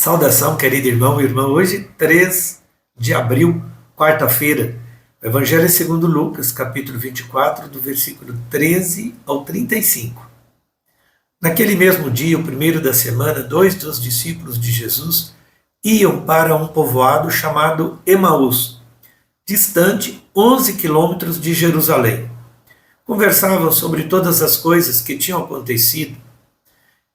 Saudação, querido irmão e irmã. Hoje, 3 de abril, quarta-feira. O Evangelho é segundo Lucas, capítulo 24, do versículo 13 ao 35. Naquele mesmo dia, o primeiro da semana, 2 dos discípulos de Jesus iam para um povoado chamado Emaús, distante 11 quilômetros de Jerusalém. Conversavam sobre todas as coisas que tinham acontecido.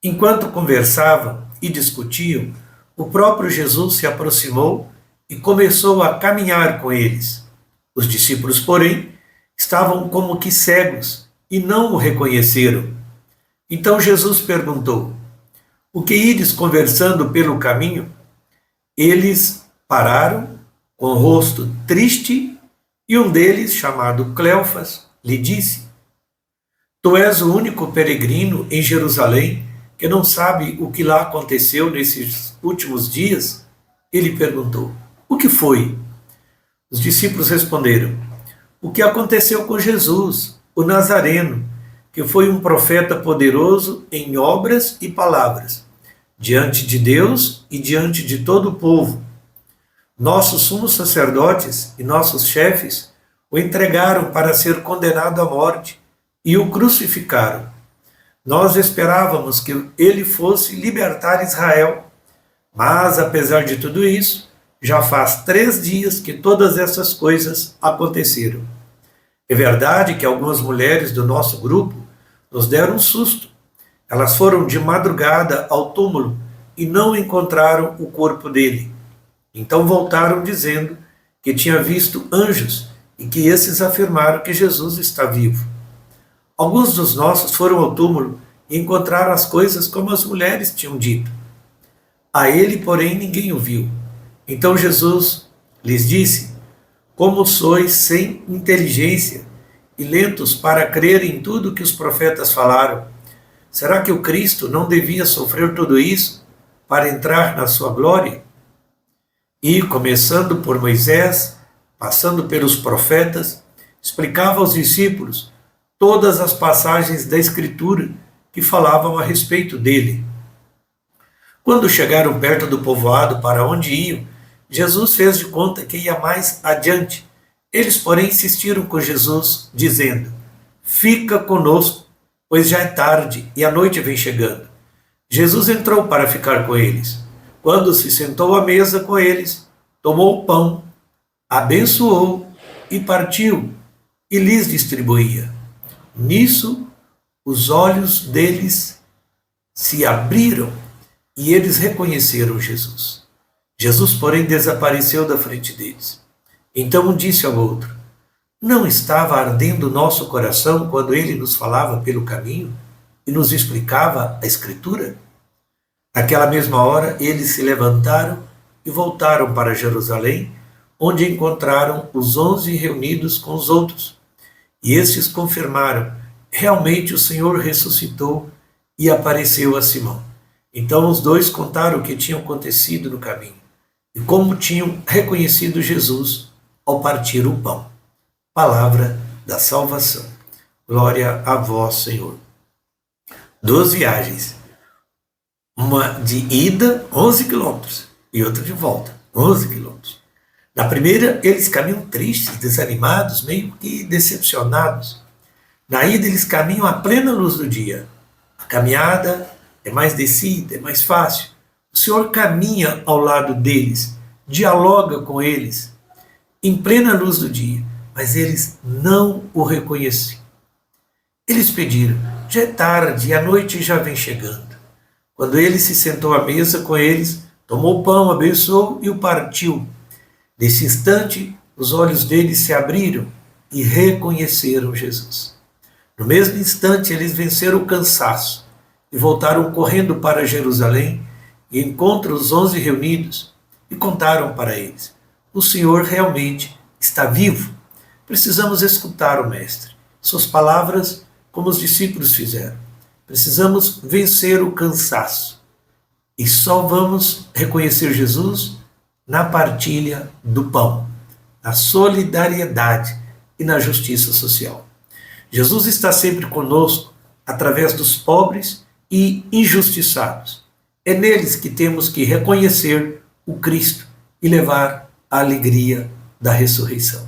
Enquanto conversavam e discutiam, o próprio Jesus se aproximou e começou a caminhar com eles. Os discípulos, porém, estavam como que cegos e não o reconheceram. Então Jesus perguntou: "O que ides conversando pelo caminho?" Eles pararam, com o rosto triste, e um deles, chamado Cleofas, lhe disse: "Tu és o único peregrino em Jerusalém que não sabe o que lá aconteceu nesses últimos dias?" Ele perguntou: "O que foi?" Os discípulos responderam: "O que aconteceu com Jesus, o Nazareno, que foi um profeta poderoso em obras e palavras, diante de Deus e diante de todo o povo. Nossos sumos sacerdotes e nossos chefes o entregaram para ser condenado à morte e o crucificaram. Nós esperávamos que ele fosse libertar Israel, mas, apesar de tudo isso, já faz 3 dias que todas essas coisas aconteceram. É verdade que algumas mulheres do nosso grupo nos deram um susto. Elas foram de madrugada ao túmulo e não encontraram o corpo dele. Então voltaram dizendo que tinha visto anjos e que esses afirmaram que Jesus está vivo. Alguns dos nossos foram ao túmulo e encontraram as coisas como as mulheres tinham dito. A ele, porém, ninguém o viu. Então Jesus lhes disse: Como sois sem inteligência e lentos para crer em tudo que os profetas falaram? Será que o Cristo não devia sofrer tudo isso para entrar na sua glória? E, começando por Moisés, passando pelos profetas, explicava aos discípulos todas as passagens da Escritura que falavam a respeito dele. Quando chegaram perto do povoado para onde iam, Jesus fez de conta que ia mais adiante. Eles, porém, insistiram com Jesus, dizendo: "Fica conosco, pois já é tarde e a noite vem chegando." Jesus entrou para ficar com eles. Quando se sentou à mesa com eles, tomou o pão, abençoou e partiu, e lhes distribuía. Nisso, os olhos deles se abriram e eles reconheceram Jesus. Jesus, porém, desapareceu da frente deles. Então um disse ao outro: "Não estava ardendo o nosso coração quando ele nos falava pelo caminho e nos explicava a Escritura?" Naquela mesma hora, eles se levantaram e voltaram para Jerusalém, onde encontraram os 11 reunidos com os outros. E estes confirmaram: realmente o Senhor ressuscitou e apareceu a Simão. Então os dois contaram o que tinha acontecido no caminho e como tinham reconhecido Jesus ao partir o pão. Palavra da salvação. Glória a vós, Senhor. 2 viagens. Uma de ida, 11 quilômetros, e outra de volta, 11 quilômetros. Na primeira, eles caminham tristes, desanimados, meio que decepcionados. Na ida, eles caminham à plena luz do dia. A caminhada é mais descida, é mais fácil. O Senhor caminha ao lado deles, dialoga com eles, em plena luz do dia, mas eles não o reconhecem. Eles pediram: "Já é tarde e a noite já vem chegando." Quando ele se sentou à mesa com eles, tomou o pão, abençoou e o partiu. Nesse instante, os olhos deles se abriram e reconheceram Jesus. No mesmo instante, eles venceram o cansaço e voltaram correndo para Jerusalém e encontram os 11 reunidos e contaram para eles: "O Senhor realmente está vivo." Precisamos escutar o Mestre, suas palavras, como os discípulos fizeram. Precisamos vencer o cansaço e só vamos reconhecer Jesus na partilha do pão, na solidariedade e na justiça social. Jesus está sempre conosco através dos pobres e injustiçados. É neles que temos que reconhecer o Cristo e levar a alegria da ressurreição.